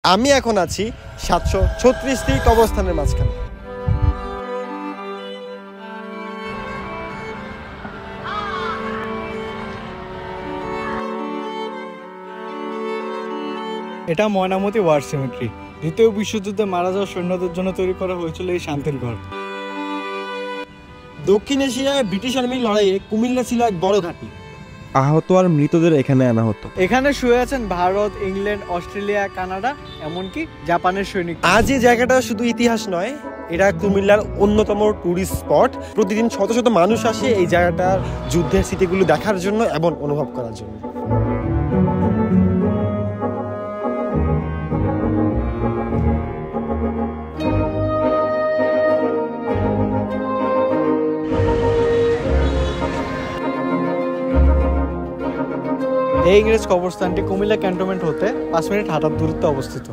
আমি এখন আছি 736টি কবরস্থানের মাঝখানে। এটা ময়নামতি ওয়ার সিমেট্রি। দ্বিতীয় বিশ্বযুদ্ধে মারা যাওয়া সৈন্যদের জন্য তৈরি করা হয়েছিল এই শান্তির ঘর। দক্ষিণ এশিয়ায় ব্রিটিশ আর্মির লড়াইয়ে কুমিল্লা ছিল এক বড় ঘাঁটি। আহত আর মৃতদের এখানে আনা হতো। এখানে শুয়ে আছেন ভারত, ইংল্যান্ড, অস্ট্রেলিয়া, কানাডা, এমনকি জাপানের সৈনিক। আজ এই জায়গাটা শুধু ইতিহাস নয়, এটা কুমিল্লার অন্যতম টুরিস্ট স্পট। প্রতিদিন শত শত মানুষ আসে এই জায়গাটার যুদ্ধের স্মৃতিগুলো দেখার জন্য এবং অনুভব করার জন্য। এই ইংরেজ কবরস্থানটি কুমিল্লা ক্যান্টনমেন্ট হতে 5 মিনিট হাঁটার দূরত্বে অবস্থিত।